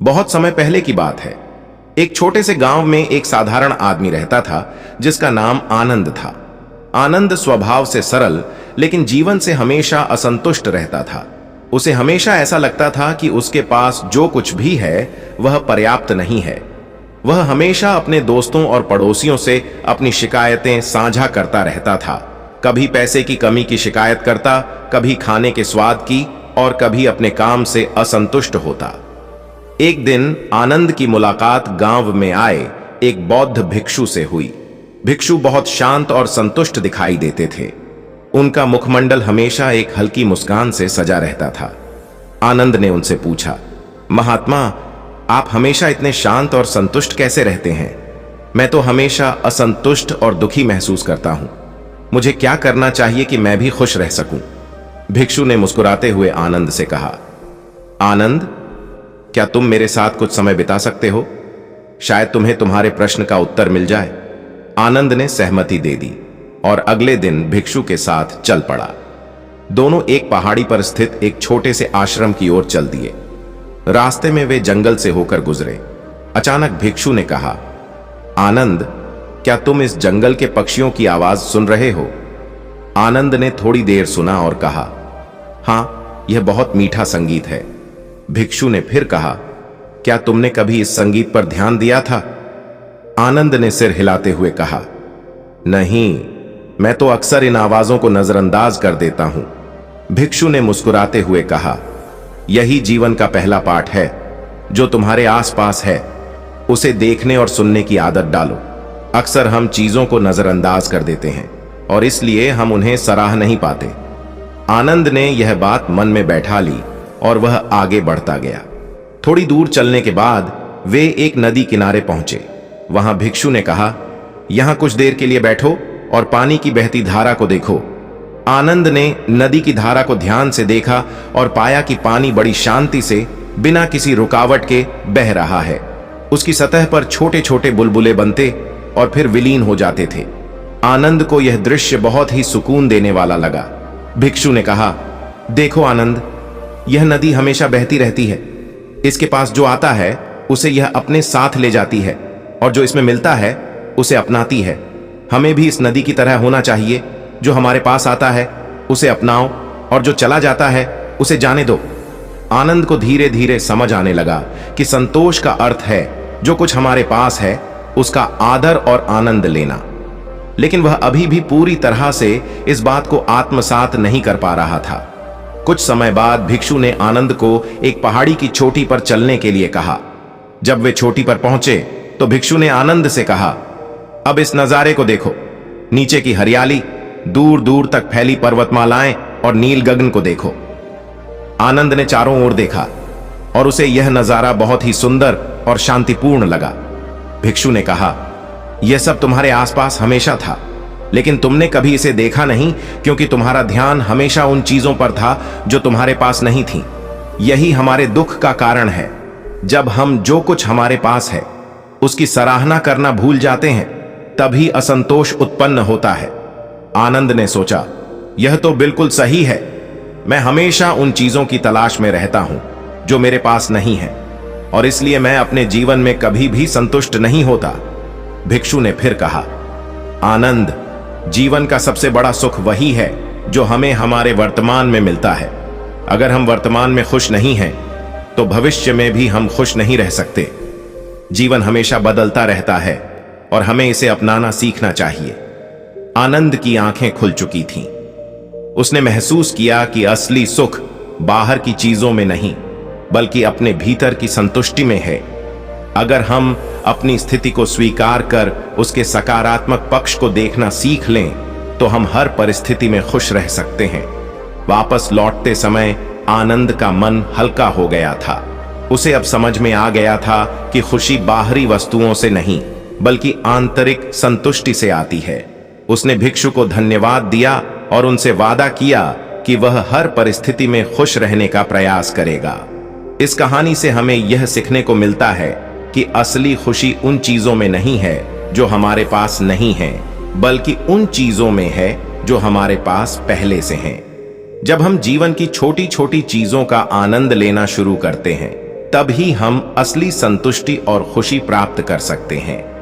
बहुत समय पहले की बात है। एक छोटे से गांव में एक साधारण आदमी रहता था जिसका नाम आनंद था। आनंद स्वभाव से सरल लेकिन जीवन से हमेशा असंतुष्ट रहता था। उसे हमेशा ऐसा लगता था कि उसके पास जो कुछ भी है वह पर्याप्त नहीं है। वह हमेशा अपने दोस्तों और पड़ोसियों से अपनी शिकायतें साझा करता रहता था। कभी पैसे की कमी की शिकायत करता, कभी खाने के स्वाद की और कभी अपने काम से असंतुष्ट होता। एक दिन आनंद की मुलाकात गांव में आए एक बौद्ध भिक्षु से हुई। भिक्षु बहुत शांत और संतुष्ट दिखाई देते थे। उनका मुखमंडल हमेशा एक हल्की मुस्कान से सजा रहता था। आनंद ने उनसे पूछा, महात्मा, आप हमेशा इतने शांत और संतुष्ट कैसे रहते हैं? मैं तो हमेशा असंतुष्ट और दुखी महसूस करता हूं। मुझे क्या करना चाहिए कि मैं भी खुश रह सकूं? भिक्षु ने मुस्कुराते हुए आनंद से कहा, आनंद, क्या तुम मेरे साथ कुछ समय बिता सकते हो? शायद तुम्हें तुम्हारे प्रश्न का उत्तर मिल जाए। आनंद ने सहमति दे दी और अगले दिन भिक्षु के साथ चल पड़ा। दोनों एक पहाड़ी पर स्थित एक छोटे से आश्रम की ओर चल दिए। रास्ते में वे जंगल से होकर गुजरे। अचानक भिक्षु ने कहा, आनंद, क्या तुम इस जंगल के पक्षियों की आवाज सुन रहे हो? आनंद ने थोड़ी देर सुना और कहा, हां, यह बहुत मीठा संगीत है। भिक्षु ने फिर कहा, क्या तुमने कभी इस संगीत पर ध्यान दिया था? आनंद ने सिर हिलाते हुए कहा, नहीं, मैं तो अक्सर इन आवाजों को नजरअंदाज कर देता हूं। भिक्षु ने मुस्कुराते हुए कहा, यही जीवन का पहला पाठ है। जो तुम्हारे आसपास है उसे देखने और सुनने की आदत डालो। अक्सर हम चीजों को नजरअंदाज कर देते हैं और इसलिए हम उन्हें सराह नहीं पाते। आनंद ने यह बात मन में बैठा ली और वह आगे बढ़ता गया। थोड़ी दूर चलने के बाद वे एक नदी किनारे पहुंचे। वहां भिक्षु ने कहा, यहां कुछ देर के लिए बैठो और पानी की बहती धारा को देखो। आनंद ने नदी की धारा को ध्यान से देखा और पाया कि पानी बड़ी शांति से बिना किसी रुकावट के बह रहा है। उसकी सतह पर छोटे छोटे बुलबुले बनते और फिर विलीन हो जाते थे। आनंद को यह दृश्य बहुत ही सुकून देने वाला लगा। भिक्षु ने कहा, देखो आनंद, यह नदी हमेशा बहती रहती है। इसके पास जो आता है उसे यह अपने साथ ले जाती है और जो इसमें मिलता है उसे अपनाती है। हमें भी इस नदी की तरह होना चाहिए। जो हमारे पास आता है उसे अपनाओ और जो चला जाता है उसे जाने दो। आनंद को धीरे धीरे समझ आने लगा कि संतोष का अर्थ है जो कुछ हमारे पास है उसका आदर और आनंद लेना। लेकिन वह अभी भी पूरी तरह से इस बात को आत्मसात नहीं कर पा रहा था। कुछ समय बाद भिक्षु ने आनंद को एक पहाड़ी की चोटी पर चलने के लिए कहा। जब वे चोटी पर पहुंचे तो भिक्षु ने आनंद से कहा, अब इस नजारे को देखो। नीचे की हरियाली, दूर दूर तक फैली पर्वतमालाएं और नील गगन को देखो। आनंद ने चारों ओर देखा और उसे यह नजारा बहुत ही सुंदर और शांतिपूर्ण लगा। भिक्षु ने कहा, यह सब तुम्हारे आसपास हमेशा था, लेकिन तुमने कभी इसे देखा नहीं क्योंकि तुम्हारा ध्यान हमेशा उन चीजों पर था जो तुम्हारे पास नहीं थी। यही हमारे दुख का कारण है। जब हम जो कुछ हमारे पास है उसकी सराहना करना भूल जाते हैं, तभी असंतोष उत्पन्न होता है। आनंद ने सोचा, यह तो बिल्कुल सही है। मैं हमेशा उन चीजों की तलाश में रहता हूं जो मेरे पास नहीं है और इसलिए मैं अपने जीवन में कभी भी संतुष्ट नहीं होता। भिक्षु ने फिर कहा, आनंद, जीवन का सबसे बड़ा सुख वही है जो हमें हमारे वर्तमान में मिलता है। अगर हम वर्तमान में खुश नहीं हैं तो भविष्य में भी हम खुश नहीं रह सकते। जीवन हमेशा बदलता रहता है और हमें इसे अपनाना सीखना चाहिए। आनंद की आंखें खुल चुकी थीं। उसने महसूस किया कि असली सुख बाहर की चीजों में नहीं बल्कि अपने भीतर की संतुष्टि में है। अगर हम अपनी स्थिति को स्वीकार कर उसके सकारात्मक पक्ष को देखना सीख लें तो हम हर परिस्थिति में खुश रह सकते हैं। वापस लौटते समय आनंद का मन हल्का हो गया था। उसे अब समझ में आ गया था कि खुशी बाहरी वस्तुओं से नहीं बल्कि आंतरिक संतुष्टि से आती है। उसने भिक्षु को धन्यवाद दिया और उनसे वादा किया कि वह हर परिस्थिति में खुश रहने का प्रयास करेगा। इस कहानी से हमें यह सीखने को मिलता है कि असली खुशी उन चीजों में नहीं है जो हमारे पास नहीं है, बल्कि उन चीजों में है जो हमारे पास पहले से हैं। जब हम जीवन की छोटी छोटी चीजों का आनंद लेना शुरू करते हैं तभी हम असली संतुष्टि और खुशी प्राप्त कर सकते हैं।